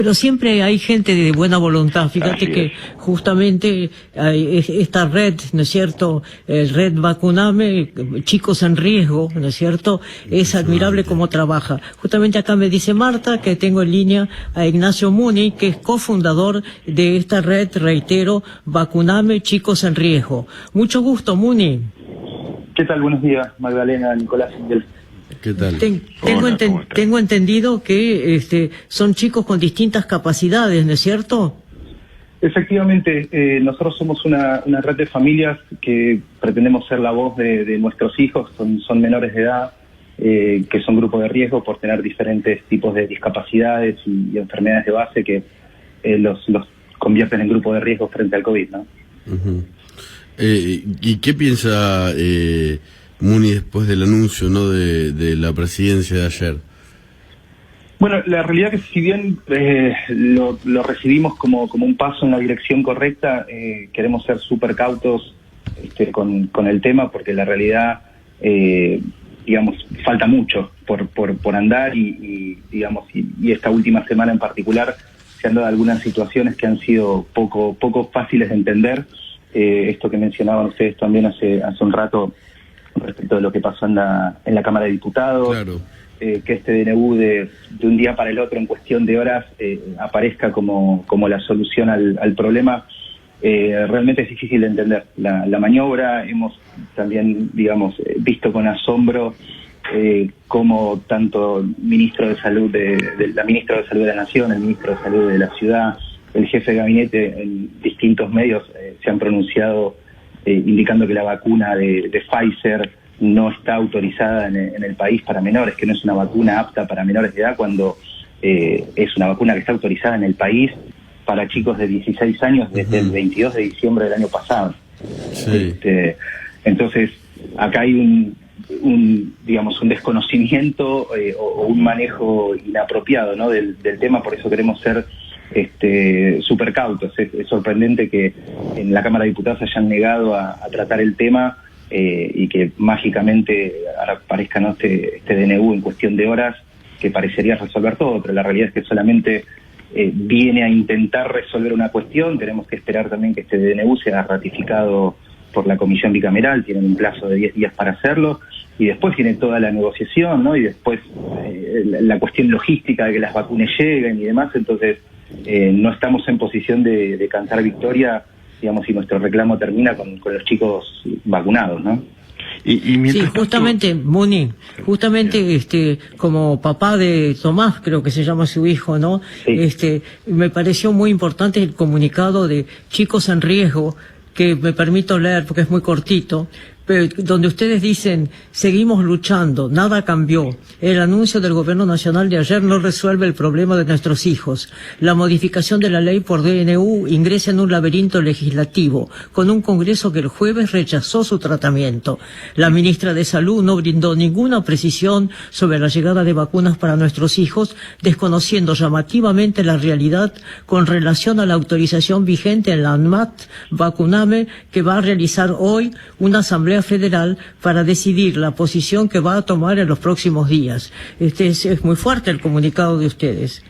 Pero siempre hay gente de buena voluntad. Fíjate Así que es. justamente esta red, ¿no es cierto? Red Vacuname, chicos en riesgo, ¿no es cierto? Es admirable cómo trabaja. Justamente acá me dice Marta que tengo en línea a Ignacio Muni, que es cofundador de esta red, reitero, Vacuname, chicos en riesgo. Mucho gusto, Muni. ¿Qué tal? Buenos días, Magdalena, Nicolás. ¿Qué tal? Tengo entendido que son chicos con distintas capacidades, ¿no es cierto? Efectivamente, nosotros somos una red de familias que pretendemos ser la voz de nuestros hijos, son menores de edad, que son grupos de riesgo por tener diferentes tipos de discapacidades y enfermedades de base que los convierten en grupos de riesgo frente al COVID, ¿no? Uh-huh. ¿Y qué piensa Muni después del anuncio, ¿no?, de la presidencia de ayer? Bueno, la realidad es que si bien lo recibimos como un paso en la dirección correcta, queremos ser súper cautos con el tema, porque la realidad, digamos, falta mucho por andar y esta última semana en particular se han dado algunas situaciones que han sido poco fáciles de entender. Esto que mencionaban ustedes también hace un rato respecto de lo que pasó en la Cámara de Diputados. Claro. Que este DNU de un día para el otro, en cuestión de horas, aparezca como la solución al problema, realmente es difícil de entender. La maniobra, hemos también, visto con asombro cómo tanto el ministro de Salud, la ministra de Salud de la Nación, el ministro de Salud de la ciudad, el jefe de gabinete en distintos medios se han pronunciado indicando que la vacuna de Pfizer no está autorizada en el país para menores, que no es una vacuna apta para menores de edad, cuando es una vacuna que está autorizada en el país para chicos de 16 años desde el 22 de diciembre del año pasado. Sí. Entonces, acá hay un desconocimiento o un manejo inapropiado, ¿no?, del tema. Por eso queremos ser súper cautos. Es sorprendente que en la Cámara de Diputados hayan negado a tratar el tema y que mágicamente ahora aparezca, ¿no?, este DNU en cuestión de horas, que parecería resolver todo, pero la realidad es que solamente viene a intentar resolver una cuestión. Tenemos que esperar también que este DNU sea ratificado por la Comisión Bicameral, tienen un plazo de 10 días para hacerlo, y después tiene toda la negociación, ¿no?, y después la cuestión logística de que las vacunas lleguen y demás. Entonces no estamos en posición de cantar victoria, si nuestro reclamo termina con los chicos vacunados, ¿no? Sí, justamente, Muni, como papá de Tomás, creo que se llama su hijo, ¿no? Sí. Me pareció muy importante el comunicado de Chicos en Riesgo, que me permito leer porque es muy cortito, donde ustedes dicen: seguimos luchando, nada cambió. El anuncio del gobierno nacional de ayer no resuelve el problema de nuestros hijos. La modificación de la ley por DNU ingresa en un laberinto legislativo, con un Congreso que el jueves rechazó su tratamiento. La ministra de Salud no brindó ninguna precisión sobre la llegada de vacunas para nuestros hijos, desconociendo llamativamente la realidad con relación a la autorización vigente en la ANMAT Vacuname, que va a realizar hoy una asamblea federal para decidir la posición que va a tomar en los próximos días. Es muy fuerte el comunicado de ustedes.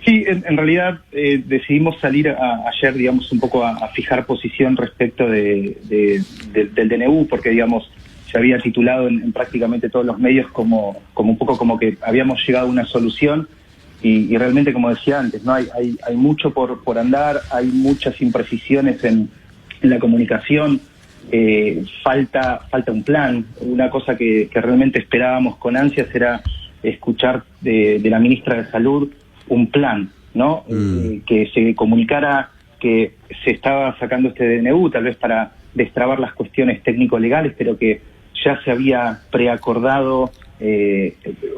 Sí, en realidad decidimos salir ayer, un poco a fijar posición respecto del DNU, porque, se había titulado en prácticamente todos los medios como un poco como que habíamos llegado a una solución, y realmente, como decía antes, ¿no?, hay mucho por andar, hay muchas imprecisiones en la comunicación. Falta un plan. Una cosa que realmente esperábamos con ansias era escuchar de la ministra de Salud un plan, ¿no? Que se comunicara que se estaba sacando este DNU, tal vez para destrabar las cuestiones técnico-legales, pero que ya se había preacordado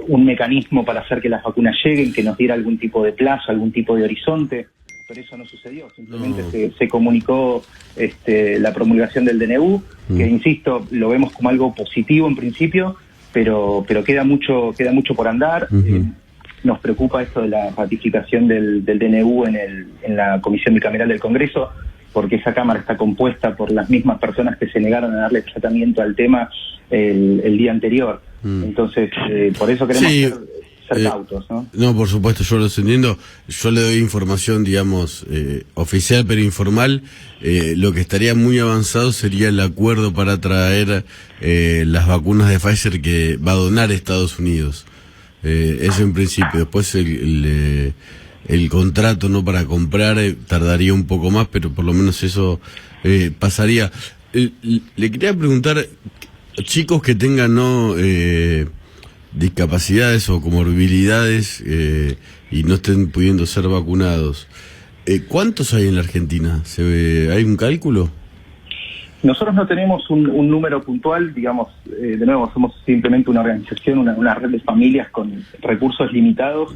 un mecanismo para hacer que las vacunas lleguen, que nos diera algún tipo de plazo, algún tipo de horizonte. Pero eso no sucedió, simplemente se comunicó la promulgación del DNU, que, insisto, lo vemos como algo positivo en principio, pero queda mucho por andar. Nos preocupa esto de la ratificación del DNU en la Comisión Bicameral del Congreso, porque esa Cámara está compuesta por las mismas personas que se negaron a darle tratamiento al tema el día anterior. Entonces, por eso queremos ser ser cautos, ¿no? No, por supuesto, yo lo entiendo. Yo le doy información, digamos, oficial pero informal. Lo que estaría muy avanzado sería el acuerdo para traer las vacunas de Pfizer que va a donar Estados Unidos. Eso en principio. Después el contrato no para comprar tardaría un poco más, pero por lo menos eso pasaría. Le quería preguntar, chicos que tengan discapacidades o comorbilidades y no estén pudiendo ser vacunados, ¿cuántos hay en la Argentina? ¿Hay un cálculo? Nosotros no tenemos un número puntual, digamos, de nuevo, somos simplemente una organización, una red de familias con recursos limitados.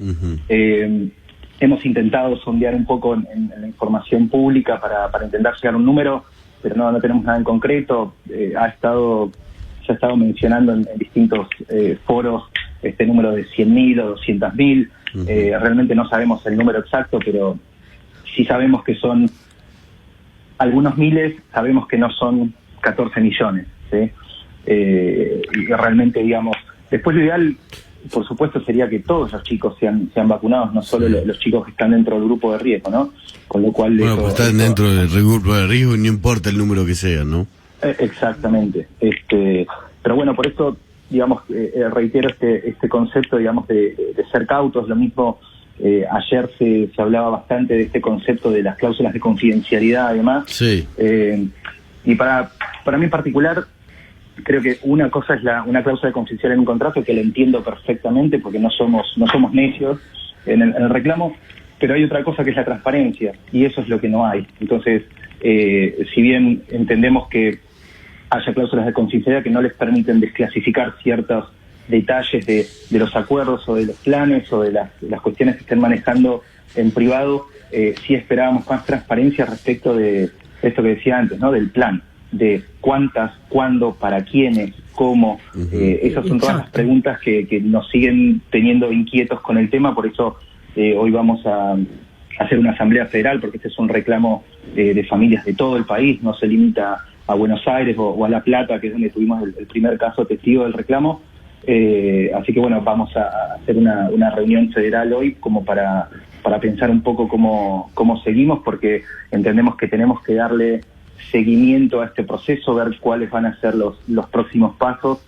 Hemos intentado sondear un poco en la información pública para intentar llegar a un número, pero no tenemos nada en concreto. Se ha estado mencionando en distintos foros este número de 100.000 o 200.000. Realmente no sabemos el número exacto, pero sí sabemos que son algunos miles, sabemos que no son 14 millones, ¿sí? Y realmente, digamos, después lo ideal, por supuesto, sería que todos los chicos sean vacunados, no solo los chicos que están dentro del grupo de riesgo, ¿no? Con lo cual... Bueno, pues están dentro del grupo de riesgo y no importa el número que sea, ¿no? Exactamente. Pero bueno, por eso, digamos, reitero este concepto, digamos, de ser cautos. Lo mismo, ayer se hablaba bastante de este concepto de las cláusulas de confidencialidad, además. Sí. Y para mí en particular, creo que una cosa es una cláusula de confidencialidad en un contrato, que lo entiendo perfectamente porque no somos necios en el reclamo, pero hay otra cosa que es la transparencia, y eso es lo que no hay. Entonces, si bien entendemos que haya cláusulas de confidencialidad que no les permiten desclasificar ciertos detalles de los acuerdos o de los planes o de las cuestiones que estén manejando en privado, sí esperábamos más transparencia respecto de esto que decía antes, ¿no? Del plan, de cuántas, cuándo, para quiénes, cómo. Esas son todas las preguntas que nos siguen teniendo inquietos con el tema. Por eso hoy vamos a hacer una asamblea federal, porque este es un reclamo de familias de todo el país, no se limita a Buenos Aires o a La Plata, que es donde tuvimos el primer caso testigo del reclamo. Así que bueno, vamos a hacer una reunión federal hoy como para pensar un poco cómo seguimos, porque entendemos que tenemos que darle seguimiento a este proceso, ver cuáles van a ser los próximos pasos,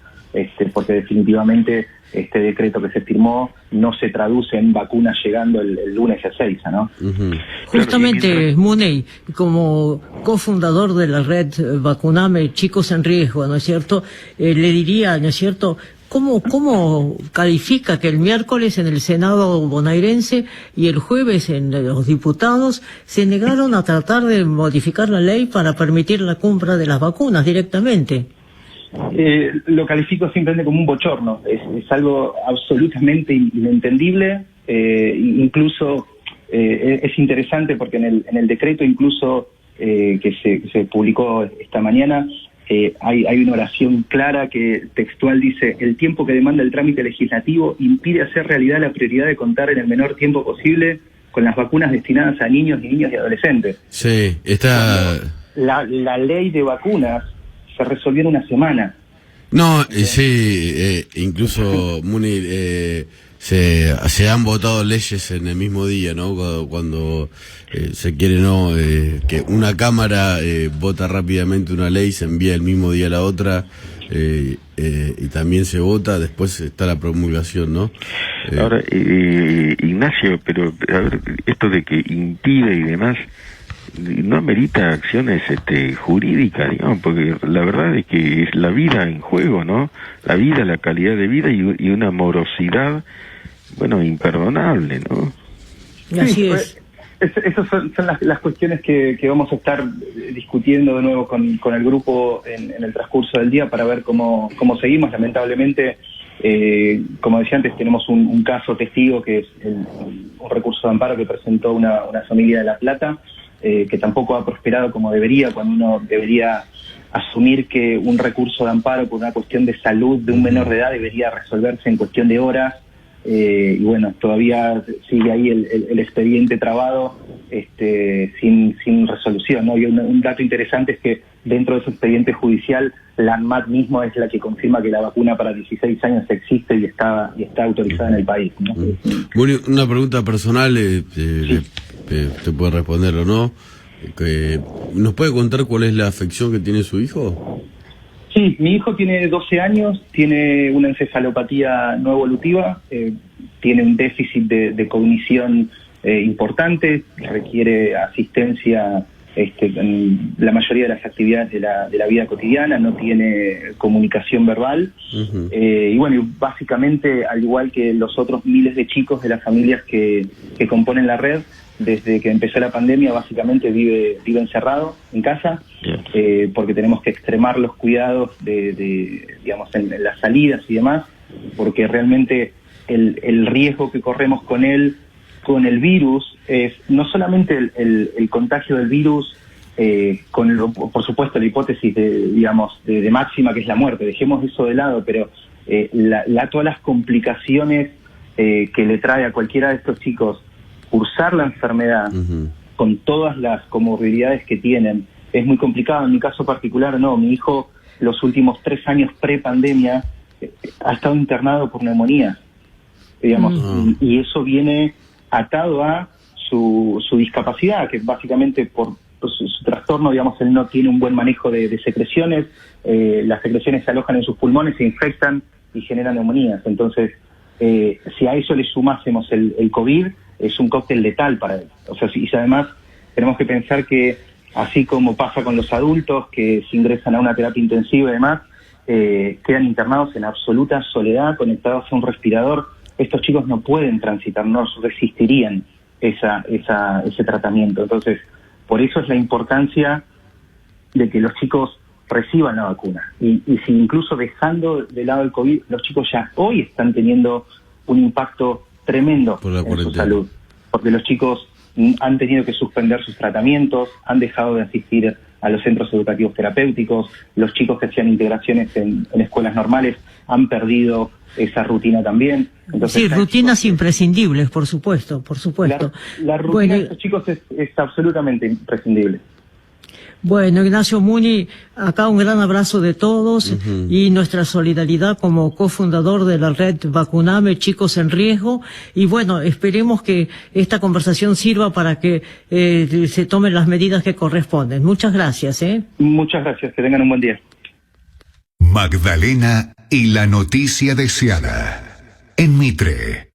porque definitivamente este decreto que se firmó no se traduce en vacunas llegando el lunes a Ezeiza, ¿no? Justamente, Muney, como cofundador de la red Vacuname Chicos en Riesgo, ¿no es cierto?, le diría, ¿no es cierto?, ¿Cómo califica que el miércoles en el Senado bonaerense y el jueves en los diputados se negaron a tratar de modificar la ley para permitir la compra de las vacunas directamente? Lo califico simplemente como un bochorno. Es algo absolutamente inentendible. Incluso es interesante porque en el decreto incluso que se publicó esta mañana, hay una oración clara que textual dice: el tiempo que demanda el trámite legislativo impide hacer realidad la prioridad de contar en el menor tiempo posible con las vacunas destinadas a niños y adolescentes. Sí, está... La ley de vacunas se resolvió en una semana. No, sí, incluso, Muni, se han votado leyes en el mismo día, ¿no? Cuando se quiere, ¿no? Que una cámara vota rápidamente una ley, se envía el mismo día a la otra, y también se vota, después está la promulgación, ¿no? Ahora, Ignacio, pero a ver, esto de que impide y demás, no amerita acciones jurídicas, digamos, porque la verdad es que es la vida en juego, ¿no? La vida, la calidad de vida y una morosidad, bueno, imperdonable, ¿no? Así es. Esas son las cuestiones que vamos a estar discutiendo de nuevo con el grupo en el transcurso del día para ver cómo seguimos. Lamentablemente, como decía antes, tenemos un caso testigo que es un recurso de amparo que presentó una familia de La Plata, que tampoco ha prosperado como debería, cuando uno debería asumir que un recurso de amparo por una cuestión de salud de un menor de edad debería resolverse en cuestión de horas. Y bueno, todavía sigue ahí el expediente trabado sin resolución, ¿no? Y un dato interesante es que dentro de ese expediente judicial, la ANMAT mismo es la que confirma que la vacuna para 16 años existe y está autorizada en el país, ¿no? Bueno, una pregunta personal, te puede responder o no. ¿Nos puede contar cuál es la afección que tiene su hijo? Sí, mi hijo tiene 12 años, tiene una encefalopatía no evolutiva, tiene un déficit de cognición importante, requiere asistencia en la mayoría de las actividades de la vida cotidiana, no tiene comunicación verbal. Y bueno, básicamente, al igual que los otros miles de chicos de las familias que componen la red, desde que empezó la pandemia básicamente vive encerrado en casa, porque tenemos que extremar los cuidados digamos, en las salidas y demás, porque realmente el riesgo que corremos con él, con el virus, es no solamente el contagio del virus, por supuesto la hipótesis de máxima, que es la muerte, dejemos eso de lado, pero todas las complicaciones que le trae a cualquiera de estos chicos cursar la enfermedad, con todas las comorbilidades que tienen, es muy complicado. En mi caso particular, no, mi hijo los últimos 3 años pre-pandemia ha estado internado por neumonía, digamos, y eso viene atado a su discapacidad, que básicamente por su trastorno, digamos, él no tiene un buen manejo de secreciones, las secreciones se alojan en sus pulmones, se infectan y generan neumonías. Entonces, si a eso le sumásemos el COVID, es un cóctel letal para él. O sea, y además tenemos que pensar que, así como pasa con los adultos que se ingresan a una terapia intensiva y demás, quedan internados en absoluta soledad, conectados a un respirador. Estos chicos no pueden transitar, no resistirían ese tratamiento. Entonces, por eso es la importancia de que los chicos reciban la vacuna. Y si incluso dejando de lado el COVID, los chicos ya hoy están teniendo un impacto tremendo en su salud, porque los chicos han tenido que suspender sus tratamientos, han dejado de asistir a los centros educativos terapéuticos, los chicos que hacían integraciones en escuelas normales han perdido esa rutina también. Entonces, sí, rutinas imprescindibles, por supuesto. La rutina de estos chicos es absolutamente imprescindible. Bueno, Ignacio Muni, acá un gran abrazo de todos y nuestra solidaridad como cofundador de la red Vacuname Chicos en Riesgo. Y bueno, esperemos que esta conversación sirva para que se tomen las medidas que corresponden. Muchas gracias. Muchas gracias, que tengan un buen día. Magdalena y la noticia deseada en Mitre.